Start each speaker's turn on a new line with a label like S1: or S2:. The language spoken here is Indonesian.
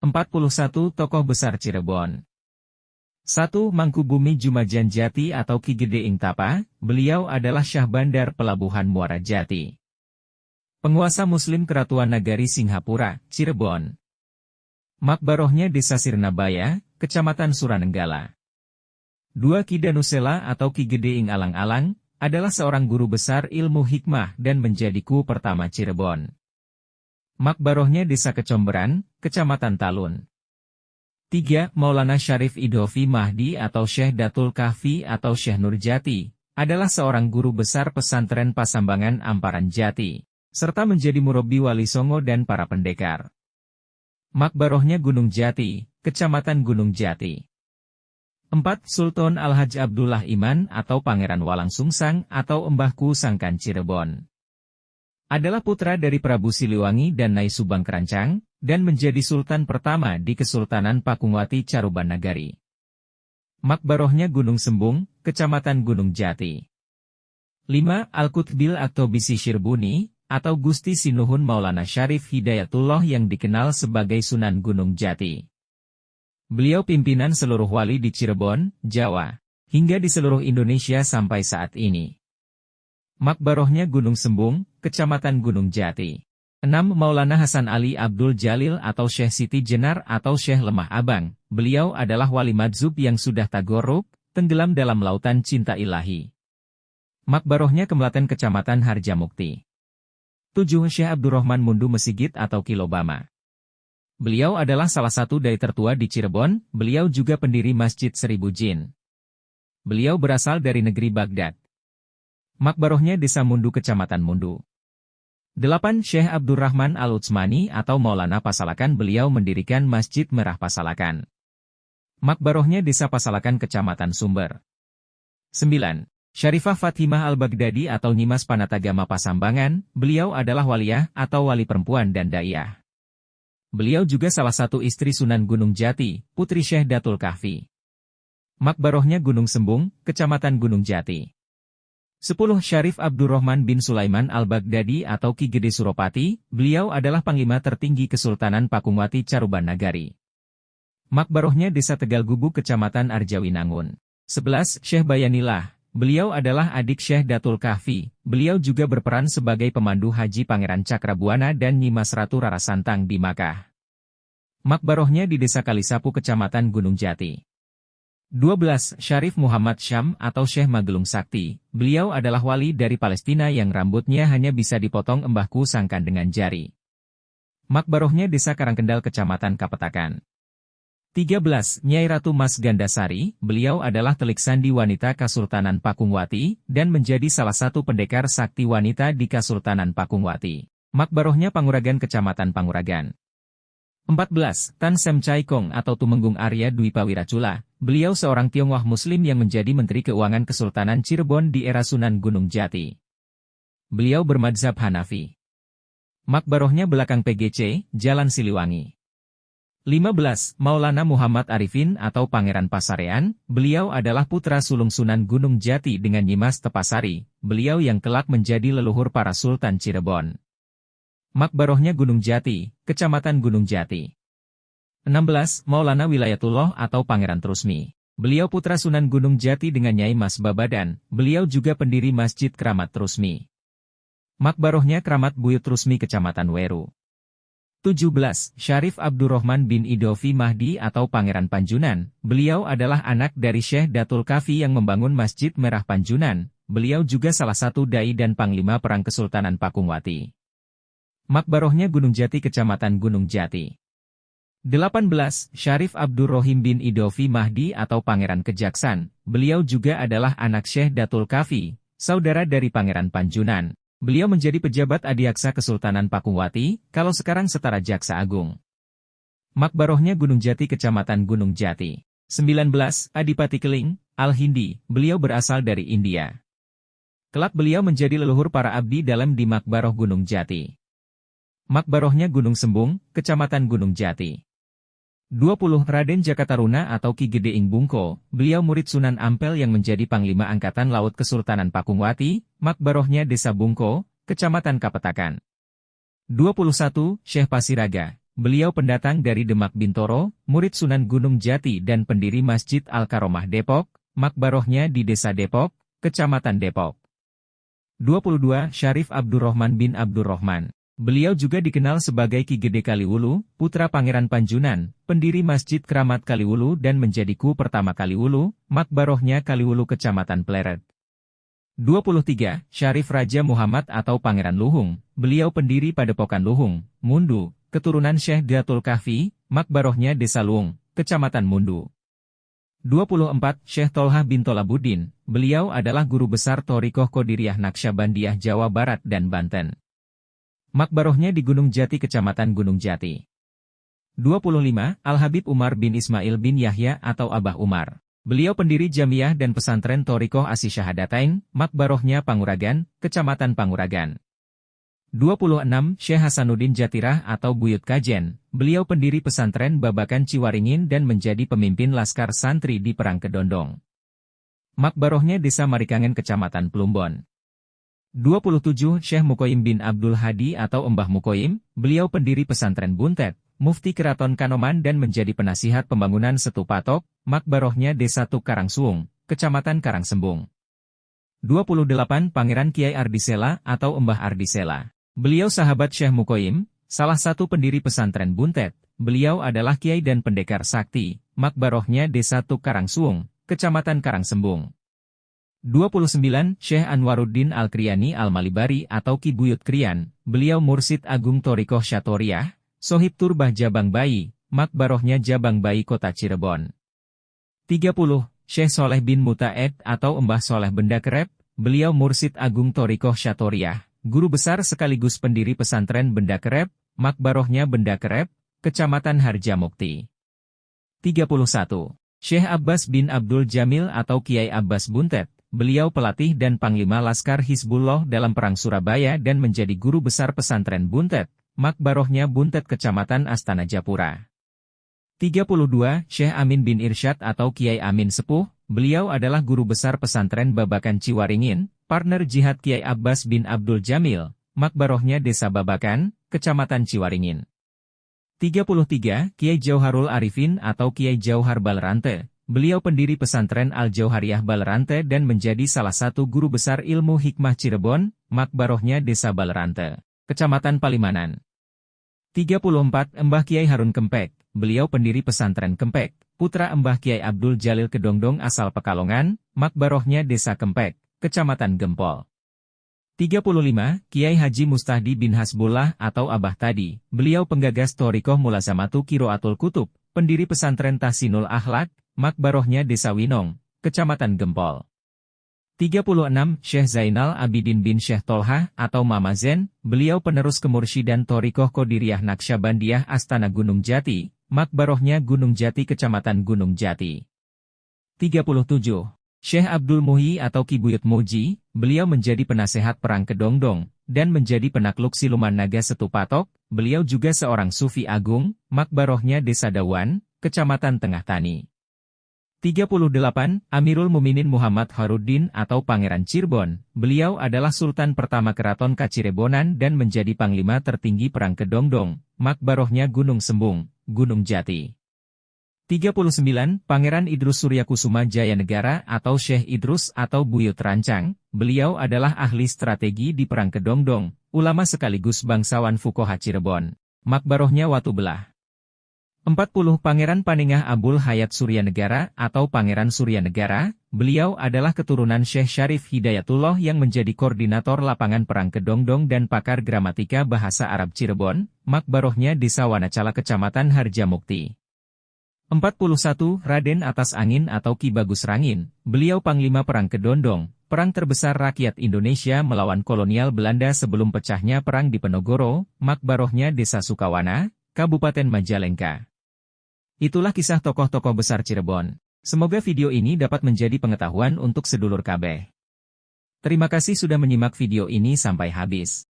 S1: 41 Tokoh Besar Cirebon. 1. Mangkubumi Jumajan Jati atau Ki Gede Ing Tapa, beliau adalah Syah Bandar Pelabuhan Muara Jati. Penguasa Muslim Keratuan Nagari Singhapura, Cirebon. Makbarohnya Desa Sirnabaya, Kecamatan Suranenggala. 2. Ki Danusela atau Ki Gede Ing Alang-Alang, adalah seorang guru besar ilmu hikmah dan menjadi ku pertama Cirebon. Makbarohnya Desa Kecomberan, Kecamatan Talun. 3. Maulana Syarif Idhofi Mahdi atau Syekh Datul Kahfi atau Syekh Nurjati, adalah seorang guru besar pesantren Pasambangan Amparan Jati, serta menjadi murabbi Wali Songo dan para pendekar. Makbarohnya Gunung Jati, Kecamatan Gunung Jati. 4. Sultan Alhaj Abdullah Iman atau Pangeran Walang Sungsang atau Mbahku Sangkan Cirebon. Adalah putra dari Prabu Siliwangi dan Nyai Subang Kerancang, dan menjadi sultan pertama di Kesultanan Pakungwati Caruban Nagari. Makbarohnya Gunung Sembung, Kecamatan Gunung Jati. 5. Al-Qutbil Aktobisi Syirbuni, atau Gusti Sinuhun Maulana Syarif Hidayatullah yang dikenal sebagai Sunan Gunung Jati. Beliau pimpinan seluruh wali di Cirebon, Jawa, hingga di seluruh Indonesia sampai saat ini. Makbarohnya Gunung Sembung, Kecamatan Gunung Jati. 6. Maulana Hasan Ali Abdul Jalil atau Syekh Siti Jenar atau Syekh Lemah Abang, beliau adalah wali madzub yang sudah tagorruk, tenggelam dalam lautan cinta ilahi. Makbarohnya Kemlaten Kecamatan Harjamukti. 7. Syekh Abdurrahman Mundu Mesigit atau Kilobama. Beliau adalah salah satu dai tertua di Cirebon, beliau juga pendiri Masjid Seribu Jin. Beliau berasal dari negeri Baghdad. Makbarohnya Desa Mundu Kecamatan Mundu. 8. Syekh Abdurrahman Al-Utsmani atau Maulana Pasalakan, beliau mendirikan Masjid Merah Pasalakan. Makbarohnya Desa Pasalakan Kecamatan Sumber. 9. Syarifah Fatimah Al-Baghdadi atau Nyimas Panatagama Pasambangan, beliau adalah waliyah atau wali perempuan dan daiyah. Beliau juga salah satu istri Sunan Gunung Jati, putri Syekh Datul Kahfi. Makbarohnya Gunung Sembung, Kecamatan Gunung Jati. 10. Syarif Abdurrahman bin Sulaiman Al-Baghdadi atau Ki Gede Suropati, beliau adalah Panglima tertinggi Kesultanan Pakungwati Caruban Nagari. Makbarohnya Desa Tegal Gubuk Kecamatan Arjawinangun. 11. Syekh Bayanillah, beliau adalah adik Syekh Datul Kahfi, beliau juga berperan sebagai pemandu haji Pangeran Cakrabuana dan Nyimas Ratu Rara Santang di Makkah. Makbarohnya di Desa Kalisapu Kecamatan Gunung Jati. 12. Syarif Muhammad Syam atau Syekh Magelung Sakti, beliau adalah wali dari Palestina yang rambutnya hanya bisa dipotong Mbahku Sangkan dengan jari. Makbarohnya Desa Karangkendal Kecamatan Kapetakan. 13. Nyai Ratu Mas Gandasari, beliau adalah telik sandi wanita Kasultanan Pakungwati, dan menjadi salah satu pendekar sakti wanita di Kasultanan Pakungwati. Makbarohnya Panguragan Kecamatan Panguragan. 14. Tan Sem Chai Kong atau Tumenggung Arya Dwi Pawiracula, beliau seorang Tionghoa Muslim yang menjadi Menteri Keuangan Kesultanan Cirebon di era Sunan Gunung Jati. Beliau bermadzhab Hanafi. Makbarohnya belakang PGC, Jalan Siliwangi. 15. Maulana Muhammad Arifin atau Pangeran Pasarean, beliau adalah putra sulung Sunan Gunung Jati dengan Nyimas Tepasari, beliau yang kelak menjadi leluhur para Sultan Cirebon. Makbarohnya Gunung Jati, Kecamatan Gunung Jati. 16. Maulana Wilayatullah atau Pangeran Trusmi. Beliau putra Sunan Gunung Jati dengan Nyai Mas Babadan, beliau juga pendiri Masjid Kramat Trusmi. Makbarohnya Kramat Buyut Trusmi Kecamatan Weru. 17. Syarif Abdurrahman bin Idhofi Mahdi atau Pangeran Panjunan, beliau adalah anak dari Syekh Datul Kahfi yang membangun Masjid Merah Panjunan, beliau juga salah satu dai dan Panglima Perang Kesultanan Pakungwati. Makbarohnya Gunung Jati Kecamatan Gunung Jati. 18. Syarif Abdurrahim bin Idhofi Mahdi atau Pangeran Kejaksan, beliau juga adalah anak Syekh Datul Kahfi, saudara dari Pangeran Panjunan. Beliau menjadi pejabat adiaksa Kesultanan Pakungwati, kalau sekarang setara Jaksa Agung. Makbarohnya Gunung Jati Kecamatan Gunung Jati. 19. Adipati Keling, Al-Hindi, beliau berasal dari India. Kelak beliau menjadi leluhur para abdi dalam di Makbaroh Gunung Jati. Makbarohnya Gunung Sembung, Kecamatan Gunung Jati. 20. Raden Jakataruna atau Ki Gede Ing Bungko, beliau murid Sunan Ampel yang menjadi Panglima Angkatan Laut Kesultanan Pakungwati, makbarohnya Desa Bungko, Kecamatan Kapetakan. 21. Syekh Pasiraga, beliau pendatang dari Demak Bintoro, murid Sunan Gunung Jati dan pendiri Masjid Al-Karomah Depok, makbarohnya di Desa Depok, Kecamatan Depok. 22. Syarif Abdurrahman bin Abdurrahman. Beliau juga dikenal sebagai Ki Gede Kaliwulu, putra Pangeran Panjunan, pendiri Masjid Keramat Kaliwulu dan menjadi ku pertama Kaliwulu, makbarohnya Kaliwulu Kecamatan Pleret. 23. Syarif Raja Muhammad atau Pangeran Luhung, beliau pendiri Padepokan Luhung, Mundu, keturunan Syekh Datul Kahfi, makbarohnya Desa Luung, Kecamatan Mundu. 24. Syekh Tolhah bin Tolabuddin, beliau adalah guru besar Thorikoh Qadiriyah Naqsyabandiyah Jawa Barat dan Banten. Makbarohnya di Gunung Jati Kecamatan Gunung Jati. 25. Al-Habib Umar bin Ismail bin Yahya atau Abah Umar. Beliau pendiri Jamiah dan Pesantren Thorikoh Asy Syahadatain, makbarohnya Panguragan, Kecamatan Panguragan. 26. Syekh Hasanuddin Jatirah atau Buyut Kajen, beliau pendiri Pesantren Babakan Ciwaringin dan menjadi pemimpin Laskar Santri di Perang Kedondong. Makbarohnya Desa Marikangen Kecamatan Plumbon. 27. Syekh Mukoim bin Abdul Hadi atau Mbah Mukoim, beliau pendiri Pesantren Buntet, Mufti Keraton Kanoman dan menjadi penasihat pembangunan Setu Patok, makbarohnya Desa Tuk Karangsuung, Kecamatan Karangsembung. 28. Pangeran Kiai Ardisela atau Mbah Ardisela. Beliau sahabat Syekh Mukoim, salah satu pendiri Pesantren Buntet, beliau adalah Kiai dan Pendekar Sakti, makbarohnya Desa Tuk Karangsuung, Kecamatan Karangsembung. 29. Syekh Anwaruddin Al-Kriani Al-Malibari atau Ki Buyut Krian, beliau Mursid Agung Thorikoh Syatoriah, Sohib Turbah Jabang Bayi, makbarohnya Jabang Bayi Kota Cirebon. 30. Syekh Soleh bin Mutaed atau Mbah Soleh Benda Kerep, beliau Mursid Agung Thorikoh Syatoriah, guru besar sekaligus pendiri Pesantren Benda Kerep, makbarohnya Benda Kerep, Kecamatan Harjamukti. 31. Syekh Abbas bin Abdul Jamil atau Kiai Abbas Buntet, beliau pelatih dan Panglima Laskar Hizbullah dalam Perang Surabaya dan menjadi guru besar Pesantren Buntet, makbarohnya Buntet Kecamatan Astana Japura. 32. Syekh Amin bin Irsyad atau Kiai Amin Sepuh, beliau adalah guru besar Pesantren Babakan Ciwaringin, partner jihad Kiai Abbas bin Abdul Jamil, makbarohnya Desa Babakan, Kecamatan Ciwaringin. 33. Kiai Jauharul Arifin atau Kiai Jauhar Balerante, beliau pendiri Pesantren Al-Jauhariyah Balerante dan menjadi salah satu guru besar ilmu hikmah Cirebon, makbarohnya Desa Balerante, Kecamatan Palimanan. 34. Mbah Kiai Harun Kempek, beliau pendiri Pesantren Kempek, putra Mbah Kiai Abdul Jalil Kedongdong asal Pekalongan, makbarohnya Desa Kempek, Kecamatan Gempol. 35. Kiai Haji Mustahdi bin Hasbullah atau Abah Tadi, beliau penggagas Thorikoh Mulazamatu Qiraatul Kutub, pendiri Pesantren Tahsinul Akhlak, makbarohnya Desa Winong, Kecamatan Gempol. 36. Syekh Zainal Abidin bin Syekh Tolhah atau Mama Zen, beliau penerus kemursyidan Thorikoh Qadiriyah Naqsyabandiyah Astana Gunung Jati, makbarohnya Gunung Jati Kecamatan Gunung Jati. 37. Syekh Abdul Muhyi atau Ki Buyut Muji, beliau menjadi penasehat Perang Kedongdong, dan menjadi penakluk Siluman Naga Setu Patok, beliau juga seorang Sufi Agung, makbarohnya Desa Dawan, Kecamatan Tengah Tani. 38. Amirul Muminin Muhammad Haruddin atau Pangeran Cirebon, beliau adalah Sultan pertama Keraton Kacirebonan dan menjadi Panglima tertinggi Perang Kedongdong, makbarohnya Gunung Sembung, Gunung Jati. 39. Pangeran Idrus Suryakusuma Jayanegara atau Syekh Idrus atau Buyut Rancang, beliau adalah ahli strategi di Perang Kedongdong, ulama sekaligus bangsawan Fuqaha Cirebon, makbarohnya Watu Belah. 40. Pangeran Paningah Abul Hayat Suryanegara atau Pangeran Suryanegara, beliau adalah keturunan Syekh Syarif Hidayatullah yang menjadi koordinator lapangan Perang Kedongdong dan pakar gramatika bahasa Arab Cirebon, makbarohnya Desa Wanacala Kecamatan Harjamukti. 41. Raden Atas Angin atau Ki Bagus Rangin, beliau Panglima Perang Kedondong, perang terbesar rakyat Indonesia melawan kolonial Belanda sebelum pecahnya perang di Penogoro, makbarohnya Desa Sukawana, Kabupaten Majalengka. Itulah kisah tokoh-tokoh besar Cirebon. Semoga video ini dapat menjadi pengetahuan untuk sedulur kabeh. Terima kasih sudah menyimak video ini sampai habis.